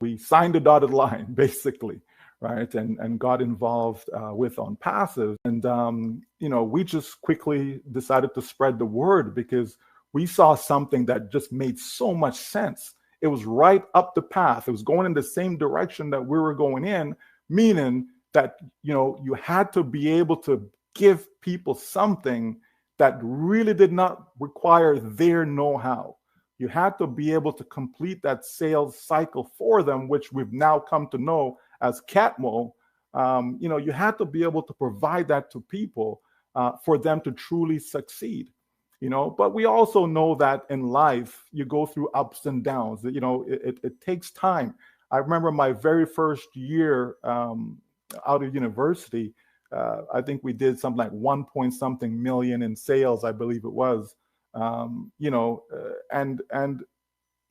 we signed the dotted line, basically, right? And got involved with ONPASSIVE. And, we just quickly decided to spread the word because we saw something that just made so much sense. It was right up the path. It was going in the same direction that we were going in, meaning that, you had to be able to give people something that really did not require their know-how. You had to be able to complete that sales cycle for them, which we've now come to know as CATMO. You had to be able to provide that to people for them to truly succeed. But we also know that in life, you go through ups and downs. It takes time. I remember my very first year out of university, I think we did something like 1 point something million in sales, I believe it was. And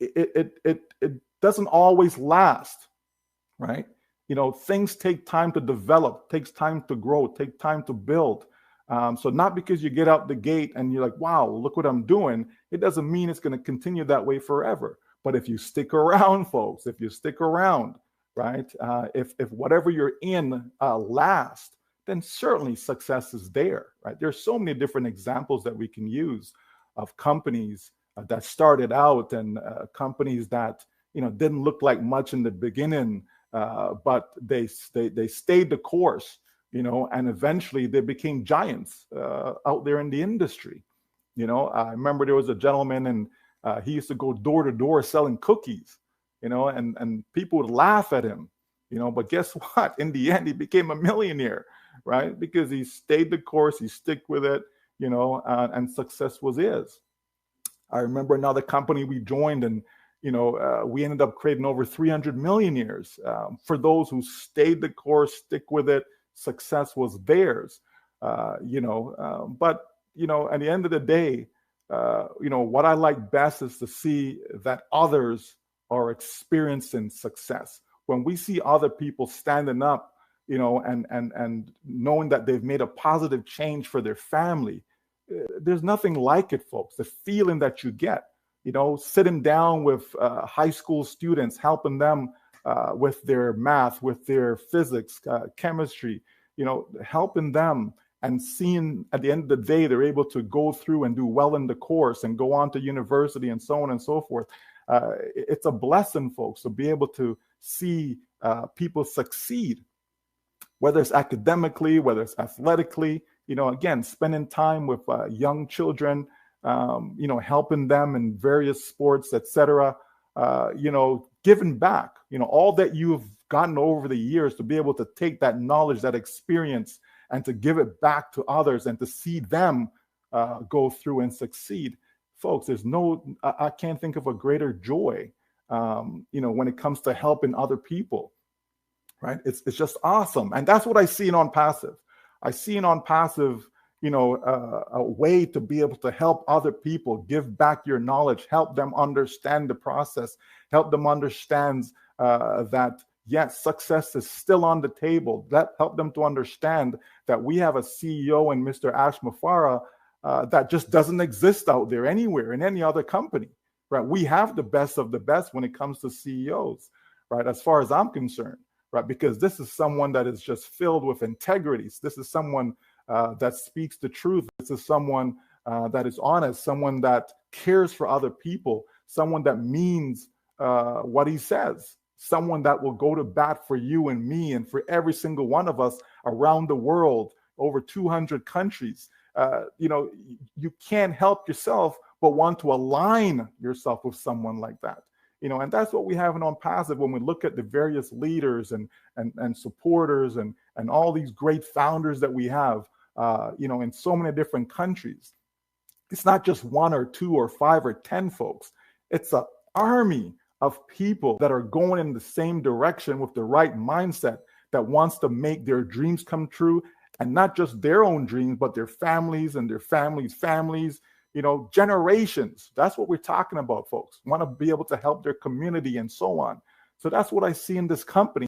it doesn't always last, right? Things take time to develop, takes time to grow, take time to build. So not because you get out the gate and you're like, wow, look what I'm doing, it doesn't mean it's going to continue that way forever. But if you stick around, folks, if you stick around, right, if whatever you're in lasts, then certainly success is there, right? There's so many different examples that we can use of companies that started out and companies that, didn't look like much in the beginning, but they stayed the course, and eventually they became giants out there in the industry. I remember there was a gentleman and he used to go door to door selling cookies, and people would laugh at him, but guess what? In the end, he became a millionaire, right? Because he stayed the course, he stuck with it, and success was his. I remember another company we joined and, we ended up creating over 300 millionaires. For those who stayed the course, stick with it, success was theirs. But, at the end of the day, what I like best is to see that others are experiencing success. When we see other people standing up, and knowing that they've made a positive change for their family, there's nothing like it, folks. The feeling that you get, sitting down with high school students, helping them with their math, with their physics, chemistry, helping them and seeing at the end of the day, they're able to go through and do well in the course and go on to university and so on and so forth. It's a blessing, folks, to be able to see people succeed, whether it's academically, whether it's athletically, again, spending time with young children, helping them in various sports, etc. Giving back, all that you've gotten over the years, to be able to take that knowledge, that experience, and to give it back to others and to see them go through and succeed. Folks, I can't think of a greater joy, when it comes to helping other people. Right? It's just awesome. And that's what I see in ONPASSIVE. I see in ONPASSIVE, a way to be able to help other people, give back your knowledge, help them understand the process, help them understand that, yes, success is still on the table. Help them to understand that we have a CEO in Mr. Ash Mafara that just doesn't exist out there anywhere in any other company. Right? We have the best of the best when it comes to CEOs, right? As far as I'm concerned. Right, because this is someone that is just filled with integrity. This is someone that speaks the truth. This is someone that is honest, someone that cares for other people, someone that means what he says, someone that will go to bat for you and me and for every single one of us around the world, over 200 countries. You can't help yourself but want to align yourself with someone like that. And that's what we have in ONPASSIVE when we look at the various leaders and supporters and all these great founders that we have, in so many different countries. It's not just 1 or 2 or 5 or 10 folks. It's an army of people that are going in the same direction with the right mindset that wants to make their dreams come true, and not just their own dreams, but their families and their families, generations. That's what we're talking about, folks. Want to be able to help their community and so on. So that's what I see in this company.